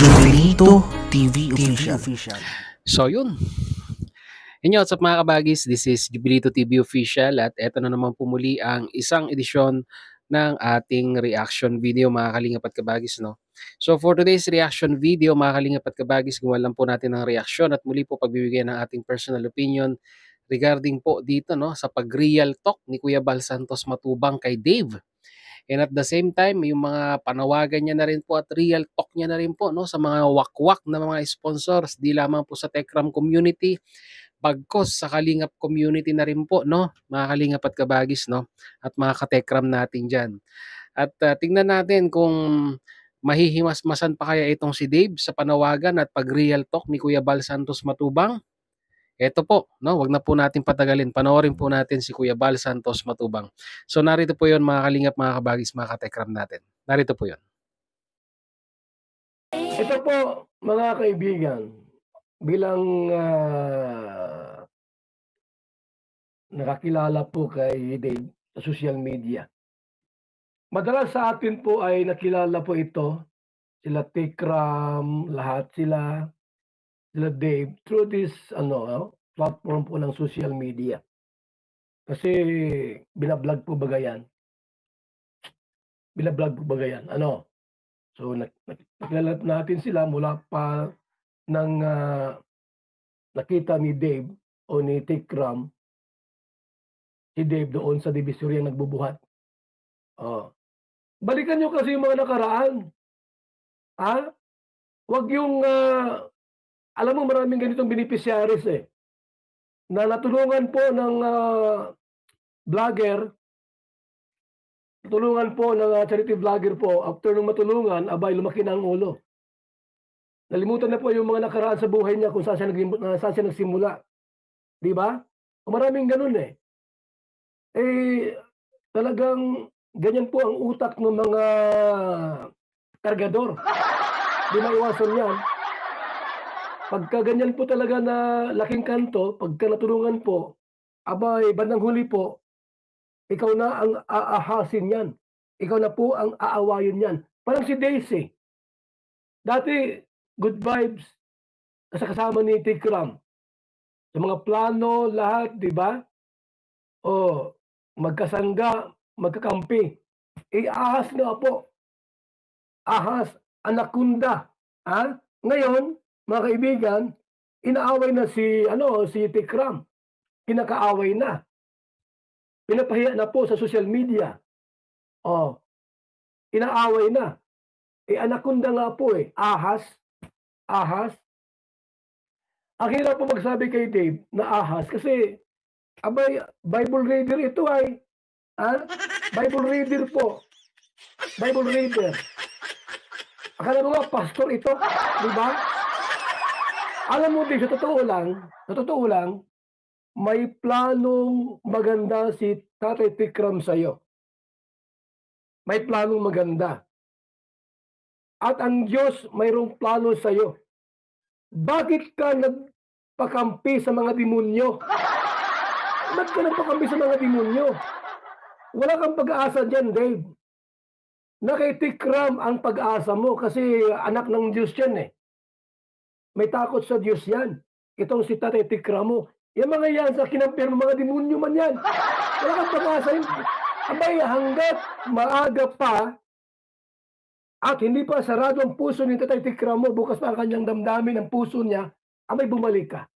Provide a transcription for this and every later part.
Jubilito TV Official. So yun. Inyo, what's up mga kabagis? This is Jubilito TV Official at eto na naman pumuli ang isang edisyon ng ating reaction video mga kalingap at kabagis, no? So for today's reaction video mga kalingap at kabagis, gawa lang po natin ng reaksyon at muli po pagbibigyan ng ating personal opinion regarding po dito, no, sa pag-real talk ni Kuya Bal Santos Matubang kay Dave. And at the same time, yung mga panawagan niya na rin po at real talk niya na rin po, no, sa mga wakwak na mga sponsors, di lamang po sa Tekram community, bagkos sa Kalingap community na rin po, no, mga Kalingap at kabagis, no, at mga katekram natin dyan. At tingnan natin kung mahihimasmasan pa kaya itong si Dave sa panawagan at pag-real talk ni Kuya Bal Santos Matubang. Eto po, no, wag na po natin patagalin. Panoorin po natin si Kuya Bal Santos Matubang. So narito po 'yon mga kalingap, mga kabagis, mga katekram natin. Narito po 'yon. Ito po mga kaibigan, bilang nakakilala po kay Dave sa social media. Madalas sa atin po ay nakilala po ito, sila Tekram, lahat sila Dave, through this platform po ng social media. Kasi binablog po baga yan. Ano? So nakilala natin sila mula pa ng nakita ni Dave o ni Tekram, si Dave doon sa Divisoria nagbubuhat. Balikan nyo kasi yung mga nakaraan. Huwag yung alam mo maraming ganitong beneficiaries na natulungan po ng vlogger, natulungan po ng charity vlogger po, after nung matulungan, abay lumaki na ang ulo. Nalimutan na po yung mga nakaraan sa buhay niya kung saan siya nagsimula. Di ba? Maraming ganun talagang ganyan po ang utak ng mga kargador. Di maiwasan yan. Pagka ganyan po talaga na laking kanto, pagka natulungan po, abay, bandang huli po, ikaw na ang aahasin yan. Ikaw na po ang aawayin yan. Parang si Daisy. Dati, good vibes, kasama ni Tekram. Sa mga plano, lahat, di ba? Magkasangga, magkakampi. Ahas na po. Ahas, anakunda. Ngayon, mga kaibigan, inaaway na si Tekram. Kinakaaway na. Pinapahiya na po sa social media. Inaaway na. Anakunda nga po ahas. Ahas. Ang hirap po magsabi kay Dave na ahas kasi abay, Bible reader ito Bible reader po. Bible reader. Akala mo nga, pastor ito. Di ba? Alam mo din, sa totoo lang, may planong maganda si Tatay Tekram sa'yo. May planong maganda. At ang Diyos mayroong plano sa'yo. Bakit ka nagpakampi sa mga demonyo? Bakit ka nagpakampi sa mga demonyo? Wala kang pag-asa dyan, Dave. Na kay Tekram ang pag-asa mo kasi anak ng Diyos yan May takot sa Diyos yan. Itong si Tatay Tekram mo. Yung mga yan sa kinampir mo, mga demonyo man yan. Wala kang pag-asa yun. Abay, hanggat maaga pa at hindi pa sarado ang puso ni Tatay Tekram mo, bukas pa ang kanyang damdamin ng puso niya, abay bumalik ka.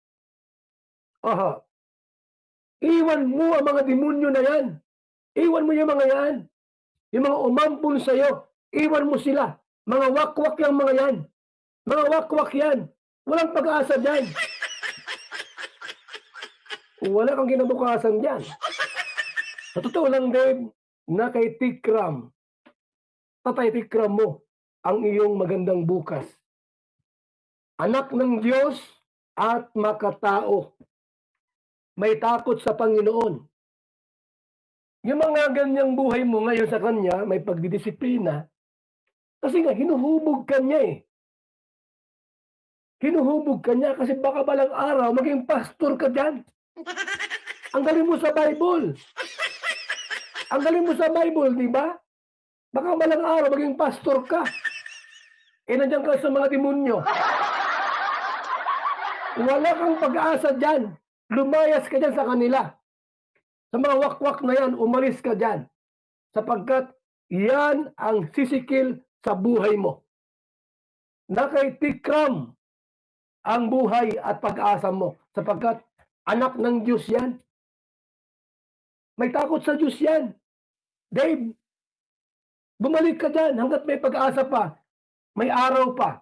Iwan mo ang mga demonyo na yan. Iwan mo yung mga yan. Yung mga umampun sa'yo, iwan mo sila. Mga wakwak yung mga yan. Mga wakwak yan. Walang pag-asa dyan. Wala kang kinabukasan dyan. Sa totoo lang, Dave, na kay Tekram, Tatay Tekram mo ang iyong magandang bukas. Anak ng Diyos at makatao. May takot sa Panginoon. Yung mga ganyang buhay mo ngayon sa kanya, may pagdidisiplina. Kasi nga, hinuhubog ka niya Hinuhubog ka niya kasi baka balang araw maging pastor ka dyan. Ang galing mo sa Bible. Ang galing mo sa Bible, di ba? Baka balang araw maging pastor ka. nandiyan ka sa mga demonyo. Wala kang pag-asa dyan. Lumayas ka dyan sa kanila. Sa mga wakwak na yan, umalis ka dyan. Sapagkat yan ang sisikil sa buhay mo. Nakaitikram ang buhay at pag-asa mo. Sapagkat anak ng Diyos yan. May takot sa Diyos yan. Dave, bumalik ka dyan hanggat may pag-asa pa. May araw pa.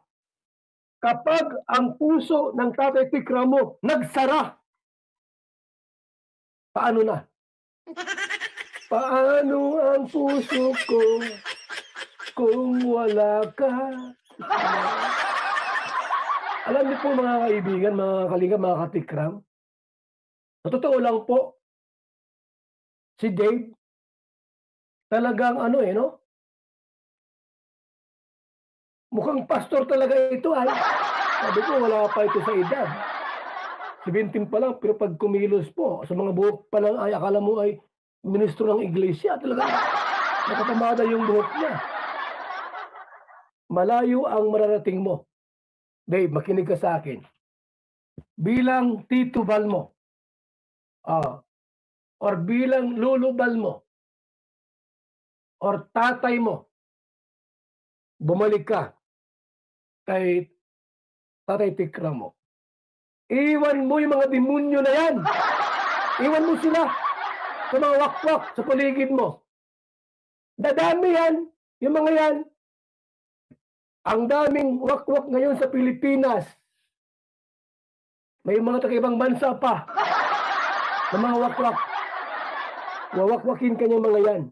Kapag ang puso ng Tatay Tikram mo nagsara, paano na? Paano ang puso ko kung wala ka? Alam niyo po mga kaibigan, mga kalinga, mga katikram, sa totoo lang po, si Dave, talagang no? Mukhang pastor talaga ito ay. Sabi ko, wala pa ito sa edad. 17 pa lang, pero pag kumilos po, sa mga buhok pa lang ay akala mo ay ministro ng iglesia. Talaga, nakatamada yung buhok niya. Malayo ang mararating mo. Dave, makinig ka sa akin. Bilang Tito Balmo, or bilang Lolo Balmo, or tatay mo, bumalik ka kay Tatay Tikram mo. Iwan mo yung mga demonyo na yan. Iwan mo sila sa mga wakwak sa paligid mo. Dadami yan, yung mga yan. Ang daming wakwak ngayon sa Pilipinas. May mga taga-ibang bansa pa na mga wakwak. Wawakwakin ka niya mga yan.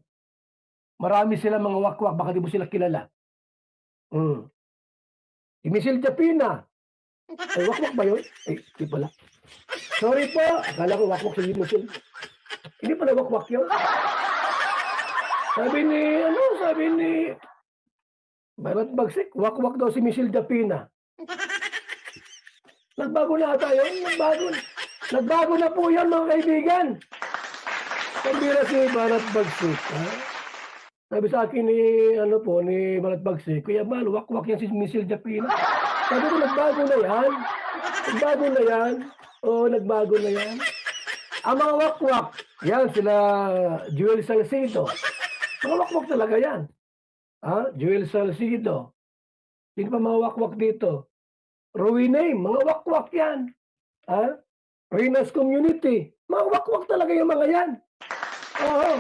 Marami sila mga wakwak, baka di mo sila kilala. Si Michelle Japina. Ay, wakwak ba yun? Ay, di pala. Sorry po. Akala ko wakwak si Michelle. Hindi pala wakwak yun. Sabi ni Barat Bagsik, wakwak daw si Michelle Japina. Nagbago na tayo. Nagbago na po yan, mga kaibigan. Pambira si Barat Bagsik. Sabi sa akin ni Barat Bagsik, Kuya Mal, wakwak yan si Michelle Japina. Sabi ko, nagbago na yan. Nagbago na yan. Oo, nagbago na yan. Ang mga wakwak, yan, sila Joel Salcido. Mga wakwak talaga yan. Joel Salcido. Sino pa mga wakwak dito? Rowiname, mga wakwak yan. Reyna's Community. Mga wakwak talaga yung mga yan. Oo.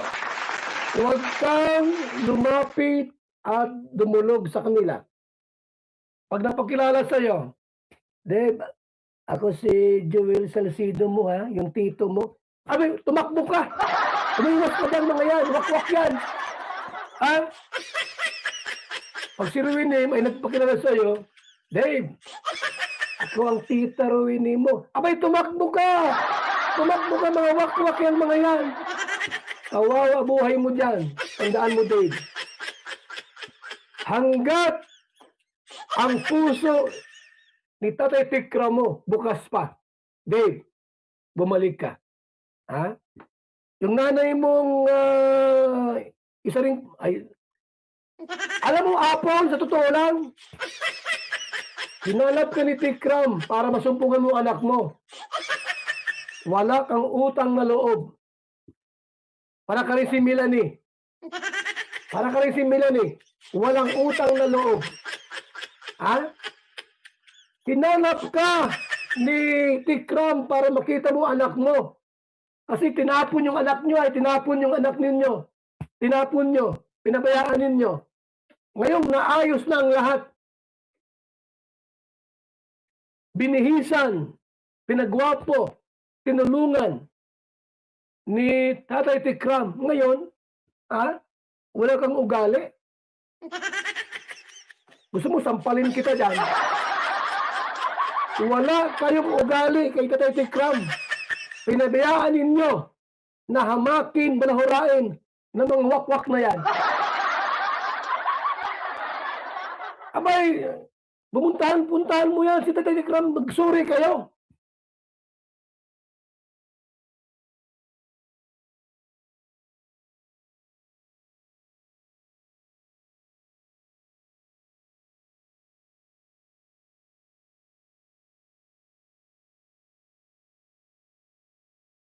Huwag kang lumapit at dumulog sa kanila. Pag napakilala sa'yo, Dave, ako si Joel Salcido mo, yung tito mo. Abi, tumakbo ka. Umiwas ka dyan mga yan. Wakwak yan. Pag si Rowiname ay nagpakilala sa'yo, Dave, ako ang tita Rowiname mo. Abay, tumakbo ka. Tumakbo ka, mga wakwak yan, mga yan. Kawawa buhay mo dyan. Tandaan mo, Dave. Hanggat ang puso ni Tatay Tikram mo bukas pa, Dave, bumalik ka. Yung nanay mong isa rin, alam mo, Apon, sa totoo lang, hinalap ka ni Tikram para masumpungan mo anak mo. Wala kang utang na loob. Para ka rin si Melanie. Walang utang na loob. Hinalap ka ni Tikram para makita mo anak mo. Kasi tinapon yung anak nyo, tinapon yung anak ninyo. Tinapon nyo, pinabayaan ninyo. Ngayon, naayos na ang lahat. Binihisan, pinagwapo, tinulungan ni Tatay Tikram. Ngayon, wala kang ugali. Gusto mo sampalin kita dyan? Wala kayong ugali kay Tatay Tikram. Pinabayaan ninyo na hamakin, balahurain ng mga wakwak na yan. Abay, pumuntahan mo yan si Tatay Tikram, magsuri kayo.